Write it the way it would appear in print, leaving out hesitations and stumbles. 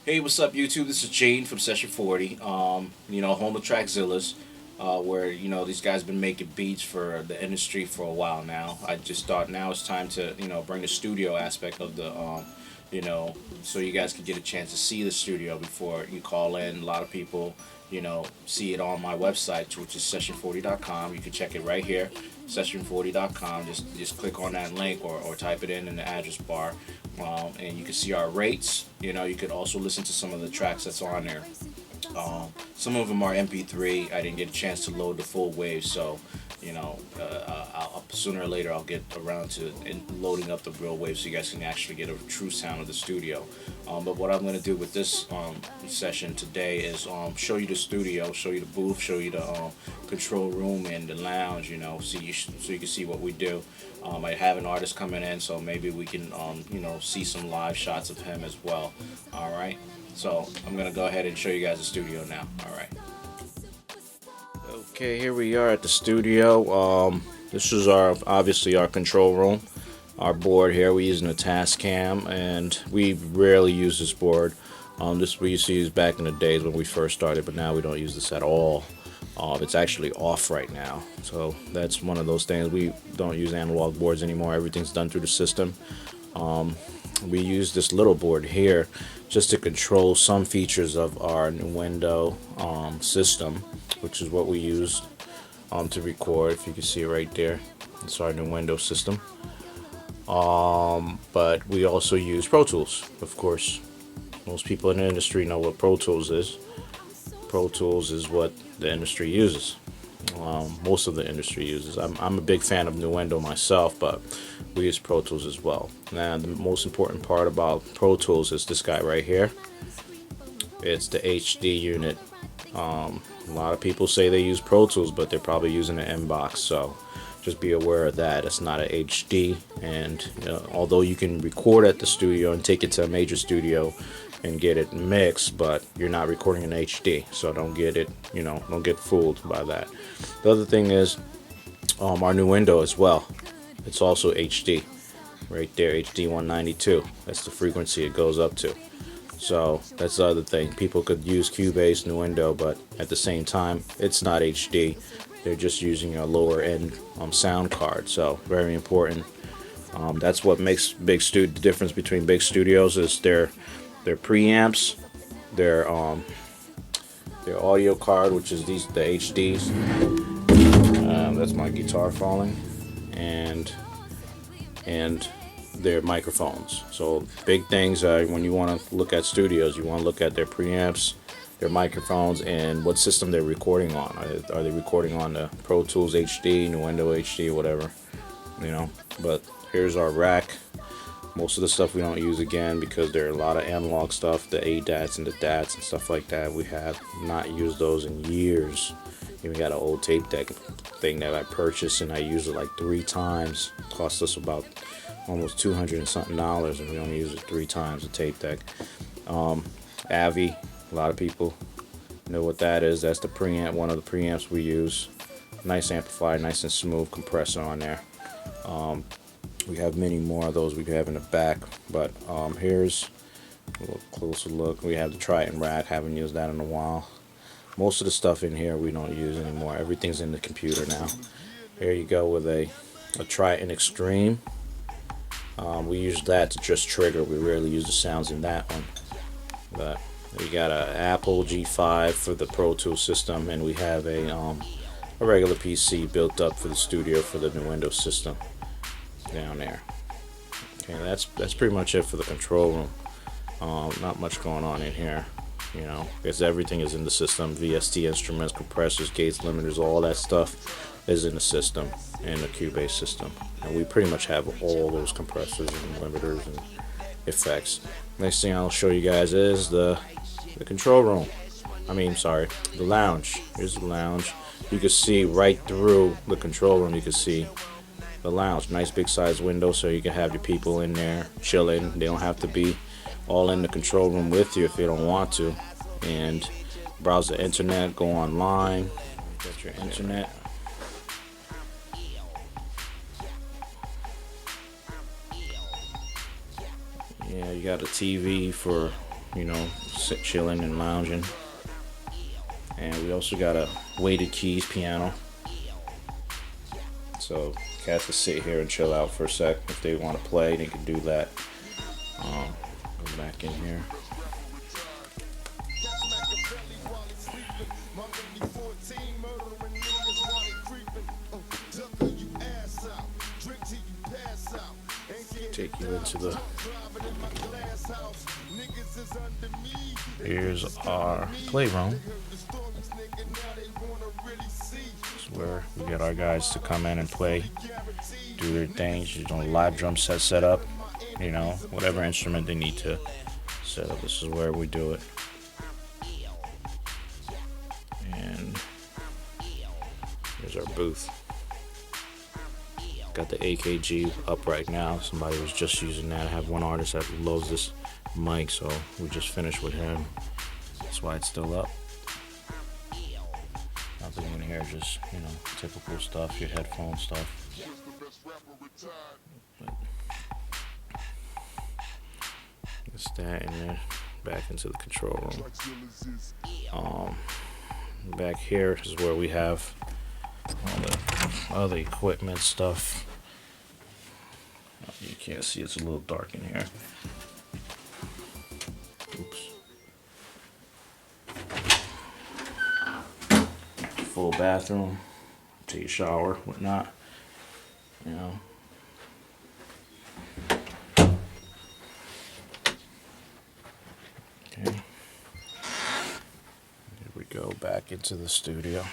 Hey, what's up, YouTube? This is Gene from Session40. Home of Trackzillas, where these guys been making beats for the industry for a while now. I just thought now it's time to bring the studio aspect of the so you guys can get a chance to see the studio before you call in. A lot of people see it on my website, which is session40.com. You can check it right here, session40.com. Just click on that link or type it in the address bar, and you can see our rates. You could also listen to some of the tracks that's on there. Some of them are MP3. I didn't get a chance to load the full wave, so sooner or later I'll get around to loading up the real wave so you guys can actually get a true sound of the studio. But what I'm going to do with this session today is show you the studio, show you the booth, show you the control room and the lounge. So you can see what we do. I have an artist coming in, so maybe we can see some live shots of him as well. All right. So I'm gonna go ahead and show you guys the studio now. All right. Okay, here we are at the studio. This is obviously our control room. Our board here, we're using a Tascam, and we rarely use this board. This we used to use back in the days when we first started, but now we don't use this at all. It's actually off right now, so that's one of those things. We don't use analog boards anymore. Everything's done through the system. We use this little board here just to control some features of our Nuendo system, which is what we used to record. If you can see it right there, it's our Nuendo system. But we also use Pro Tools, of course. Most people in the industry know what Pro Tools is. Pro Tools is what the industry uses. Most of the industry uses. I'm a big fan of Nuendo myself, but we use Pro Tools as well. Now, the most important part about Pro Tools is this guy right here. It's the HD unit. A lot of people say they use Pro Tools, but they're probably using an Mbox, so just be aware of that. It's not an HD, and although you can record at the studio and take it to a major studio and get it mixed, but you're not recording in HD, so don't get fooled by that. The other thing is our Nuendo as well. It's also HD right there, HD 192. That's the frequency it goes up to. So that's the other thing. People could use Cubase, Nuendo, but at the same time it's not HD. They're just using a lower end sound card. So very important. That's what makes the difference between big studios is their preamps, their audio card, which is the HDs. That's my guitar falling, and their microphones. So big things when you want to look at studios, you want to look at their preamps, their microphones, and what system they're recording on. Are they recording on the Pro Tools HD, Nuendo HD, whatever, But here's our rack. Most of the stuff we don't use again because there are a lot of analog stuff, the ADATs and the DATs and stuff like that. We have not used those in years. Even got an old tape deck thing that I purchased, and I used it like 3 times. It cost us about almost $200 and something, and we only used it 3 times, the tape deck. Avi, a lot of people know what that is. That's the preamp, one of the preamps we use. Nice amplifier, nice and smooth compressor on there. We have many more of those we have in the back, but here's a little closer look. We have the Triton rack, haven't used that in a while. Most of the stuff in here we don't use anymore. Everything's in the computer now. Here you go with a Triton Extreme. We use that to just trigger. We rarely use the sounds in that one. But we got an Apple G5 for the Pro Tools system, and we have a regular PC built up for the studio for the Nuendo system down there. Okay, that's pretty much it for the control room. Not much going on in here, because everything is in the system. VST instruments, compressors, gates, limiters, all that stuff is in the system, in the Cubase system, and we pretty much have all those compressors and limiters and effects. Next thing I'll show you guys is the control room. The lounge. Here's the lounge. You can see right through the control room. You can see the lounge. Nice big size window, so you can have your people in there chilling. They don't have to be all in the control room with you if you don't want to. And browse the internet, go online, get your internet. Yeah, you got a TV for you know, chilling and lounging. And we also got a weighted keys piano. So cats can sit here and chill out for a sec. If they want to play, they can do that. Go back in here. Take you into the. Here's our playroom. It's where we get our guys to come in and play, do their things. You know, live drum set up. You know, whatever instrument they need to set up. This is where we do it. And here's our booth. Got the AKG up right now. Somebody was just using that. I have one artist that loves this mic, so we just finished with him. That's why it's still up. Nothing in here, just, you know, typical stuff, your headphone stuff. It's that, and then back into the control room. Back here is where we have all the other equipment stuff. You can't see, it's a little dark in here. Oops. Full bathroom, take a shower, whatnot. You know. Okay. Here we go back into the studio.